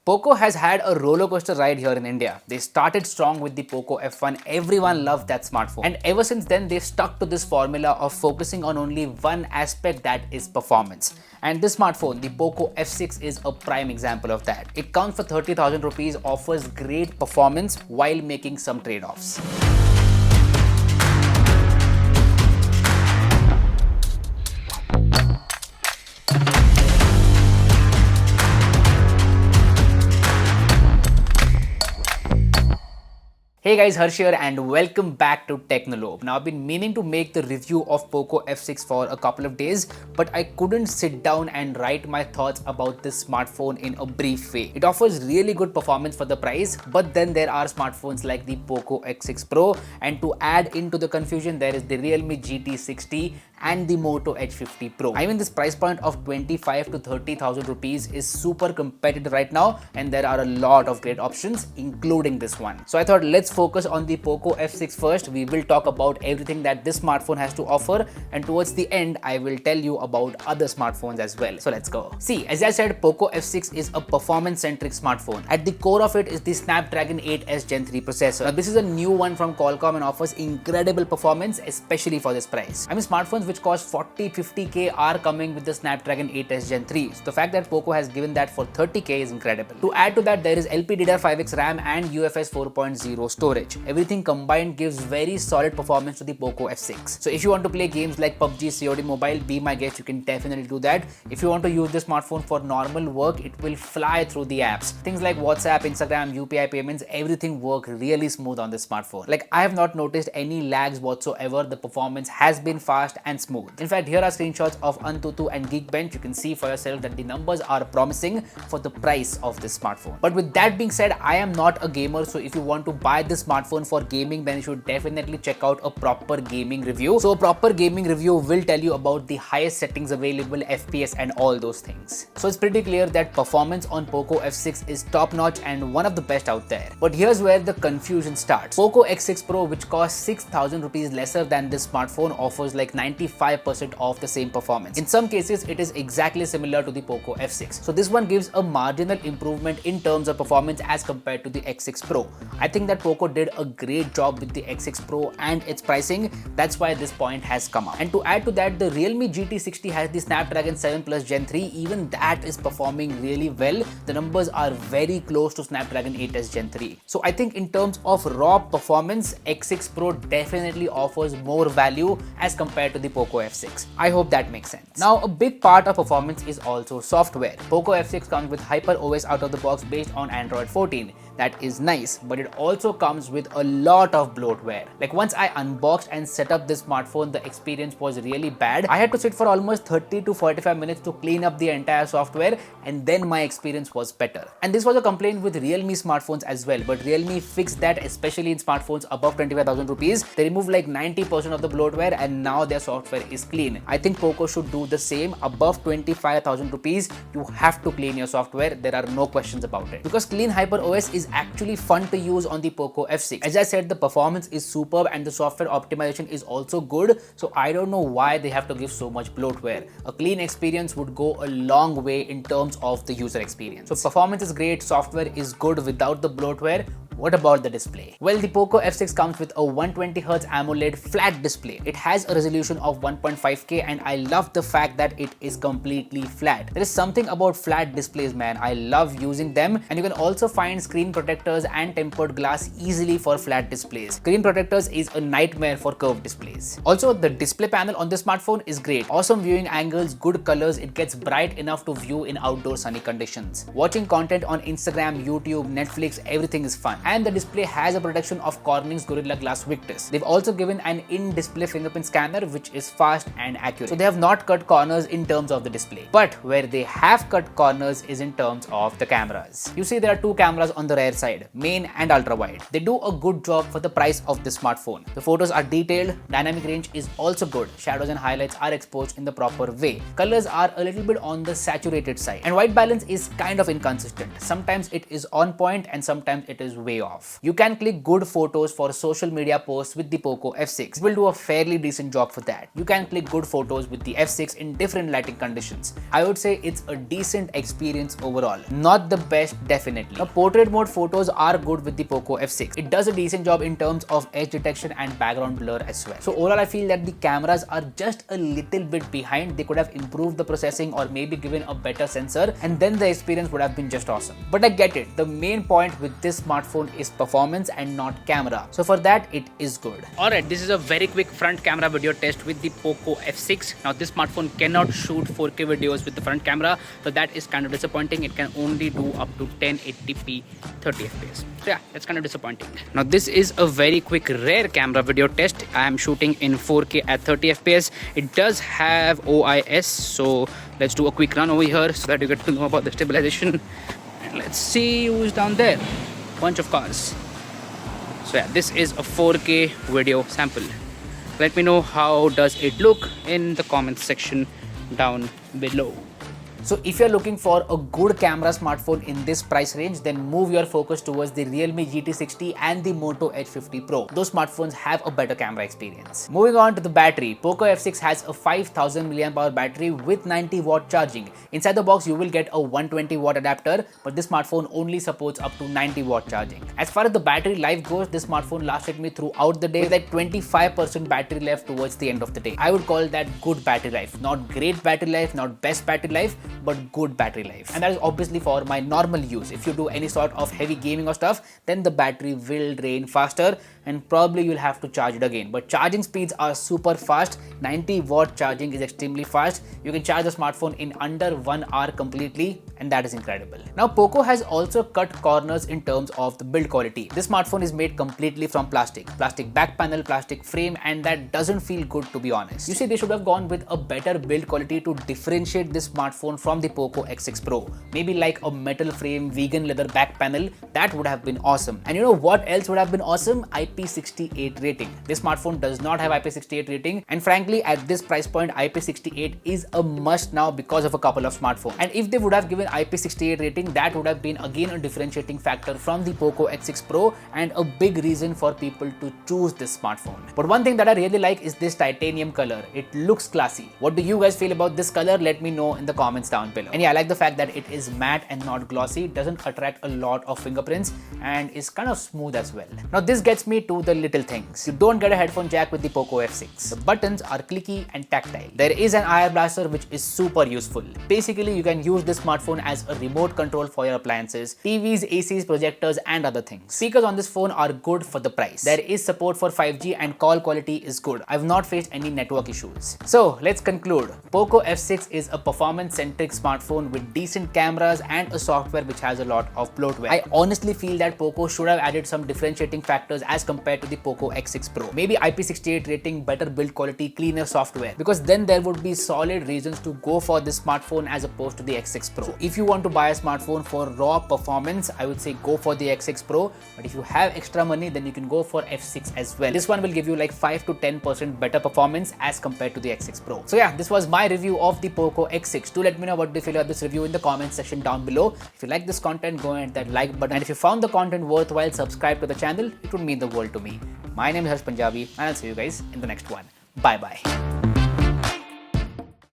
Poco has had a roller coaster ride here in India. They started strong with the Poco F1, everyone loved that smartphone. And ever since then, they've stuck to this formula of focusing on only one aspect, that is performance. And this smartphone, the Poco F6, is a prime example of that. It comes for 30,000 rupees, offers great performance while making some trade-offs. Hey guys, Harsh here and welcome back to Technolobe. Now I've been meaning to make the review of Poco F6 for a couple of days, but I couldn't sit down and write my thoughts about this smartphone in a brief way. It offers really good performance for the price, but then there are smartphones like the Poco X6 Pro, and to add into the confusion, there is the Realme GT60 and the Moto H50 Pro. I mean, this price point of 25 to 30,000 rupees is super competitive right now, and there are a lot of great options, including this one. So I thought let's focus on the Poco F6 first. We will talk about everything that this smartphone has to offer, and towards the end I will tell you about other smartphones as well. So let's go. See, as I said, Poco F6 is a performance-centric smartphone. At the core of it is the Snapdragon 8S Gen 3 processor. Now this is a new one from Qualcomm and offers incredible performance, especially for this price. I mean, smartphones which cost 40-50k are coming with the Snapdragon 8S Gen 3. So the fact that Poco has given that for 30k is incredible. To add to that, there is LPDDR5X RAM and UFS 4.0 storage. Everything combined gives very solid performance to the Poco F6. So if you want to play games like PUBG, COD Mobile, be my guest, you can definitely do that. If you want to use this smartphone for normal work, it will fly through the apps. Things like WhatsApp, Instagram, UPI payments, everything work really smooth on this smartphone. Like, I have not noticed any lags whatsoever. The performance has been fast and smooth. In fact, here are screenshots of Antutu and Geekbench. You can see for yourself that the numbers are promising for the price of this smartphone. But with that being said, I am not a gamer, so if you want to buy this smartphone for gaming, then you should definitely check out a proper gaming review. So a proper gaming review will tell you about the highest settings available, FPS and all those things. So it's pretty clear that performance on Poco F6 is top notch and one of the best out there. But here's where the confusion starts. Poco X6 Pro, which costs 6,000 rupees lesser than this smartphone, offers like 95% of the same performance. In some cases, it is exactly similar to the Poco F6. So this one gives a marginal improvement in terms of performance as compared to the X6 Pro. I think that Poco did a great job with the X6 Pro and its pricing. That's why this point has come up. And to add to that, the Realme GT60 has the Snapdragon 7 Plus Gen 3. Even that is performing really well. The numbers are very close to Snapdragon 8S Gen 3. So I think in terms of raw performance, X6 Pro definitely offers more value as compared to the Poco F6. I hope that makes sense. Now, a big part of performance is also software. Poco F6 comes with HyperOS out of the box based on Android 14. That is nice, but it also comes with a lot of bloatware. Like, once I unboxed and set up this smartphone, the experience was really bad. I had to sit for almost 30 to 45 minutes to clean up the entire software, and then my experience was better. And this was a complaint with Realme smartphones as well, but Realme fixed that, especially in smartphones above 25,000 rupees. They removed like 90% of the bloatware and now their software is clean. I think Poco should do the same. Above 25,000 rupees, you have to clean your software. There are no questions about it. Because clean HyperOS is actually fun to use on the Poco F6. As I said, the performance is superb and the software optimization is also good. So I don't know why they have to give so much bloatware. A clean experience would go a long way in terms of the user experience. So performance is great, software is good without the bloatware. What about the display? Well, the Poco F6 comes with a 120Hz AMOLED flat display. It has a resolution of 1.5K and I love the fact that it is completely flat. There is something about flat displays, man. I love using them, and you can also find screen protectors and tempered glass easily for flat displays. Screen protectors is a nightmare for curved displays. Also, the display panel on this smartphone is great. Awesome viewing angles, good colors, it gets bright enough to view in outdoor sunny conditions. Watching content on Instagram, YouTube, Netflix, everything is fun. And the display has a protection of Corning's Gorilla Glass Victus. They've also given an in-display fingerprint scanner which is fast and accurate. So they have not cut corners in terms of the display. But where they have cut corners is in terms of the cameras. You see, there are two cameras on the rear side, main and ultra wide. They do a good job for the price of this smartphone. The photos are detailed, dynamic range is also good. Shadows and highlights are exposed in the proper way. Colors are a little bit on the saturated side. And white balance is kind of inconsistent. Sometimes it is on point and sometimes it is way pay off. You can click good photos for social media posts with the Poco F6. It will do a fairly decent job for that. You can click good photos with the F6 in different lighting conditions. I would say it's a decent experience overall. Not the best, definitely. Now, portrait mode photos are good with the Poco F6. It does a decent job in terms of edge detection and background blur as well. So overall, I feel that the cameras are just a little bit behind. They could have improved the processing or maybe given a better sensor, and then the experience would have been just awesome. But I get it. The main point with this smartphone is performance and not camera. So for that, it is good. Alright, this is a very quick front camera video test with the Poco F6. Now this smartphone cannot shoot 4K videos with the front camera, so that is kind of disappointing. It can only do up to 1080p 30 fps. So yeah, that's kind of disappointing. Now this is a very quick rear camera video test. I am shooting in 4K at 30 fps. It does have OIS, so let's do a quick run over here so that you get to know about the stabilization. And let's see who's down there. Bunch of cars. So yeah, this is a 4K video sample. Let me know how does it look in the comments section down below. So if you're looking for a good camera smartphone in this price range, then move your focus towards the Realme GT60 and the Moto Edge 50 Pro. Those smartphones have a better camera experience. Moving on to the battery, Poco F6 has a 5000 mAh battery with 90 watt charging. Inside the box, you will get a 120 watt adapter, but this smartphone only supports up to 90 watt charging. As far as the battery life goes, this smartphone lasted me throughout the day with like 25% battery left towards the end of the day. I would call that good battery life. Not great battery life, not best battery life, but good battery life. And that is obviously for my normal use. If you do any sort of heavy gaming or stuff, then the battery will drain faster and probably you'll have to charge it again. But charging speeds are super fast. 90 watt charging is extremely fast. You can charge the smartphone in under 1 hour completely, and that is incredible. Now Poco has also cut corners in terms of the build quality. This smartphone is made completely from plastic back panel, plastic frame, and that doesn't feel good, to be honest. You see, they should have gone with a better build quality to differentiate this smartphone from the Poco X6 Pro. Maybe like a metal frame, vegan leather back panel. That would have been awesome. And you know what else would have been awesome? IP68 rating. This smartphone does not have IP68 rating, and frankly at this price point IP68 is a must now because of a couple of smartphones. And if they would have given IP68 rating, that would have been again a differentiating factor from the Poco X6 Pro and a big reason for people to choose this smartphone. But one thing that I really like is this titanium color. It looks classy. What do you guys feel about this color? Let me know in the comments down below. And yeah, I like the fact that it is matte and not glossy. It doesn't attract a lot of fingerprints and is kind of smooth as well. Now this gets me to the little things. You don't get a headphone jack with the Poco F6. The buttons are clicky and tactile. There is an IR blaster which is super useful. Basically, you can use this smartphone as a remote control for your appliances, TVs, ACs, projectors, and other things. Speakers on this phone are good for the price. There is support for 5G and call quality is good. I've not faced any network issues. So let's conclude. Poco F6 is a performance-centric smartphone with decent cameras and a software which has a lot of bloatware. I honestly feel that Poco should have added some differentiating factors as compared to the Poco X6 Pro. Maybe IP68 rating, better build quality, cleaner software, because then there would be solid reasons to go for this smartphone as opposed to the X6 Pro. So if you want to buy a smartphone for raw performance, I would say go for the X6 Pro, but if you have extra money, then you can go for F6 as well. This one will give you like 5 to 10% better performance as compared to the X6 Pro. So yeah, this was my review of the Poco X6. Do let me know what you feel about this review in the comments section down below. If you like this content, go and hit that like button, and if you found the content worthwhile, subscribe to the channel. It would mean the world to me. My name is Harsh Punjabi, and I'll see you guys in the next one. Bye bye.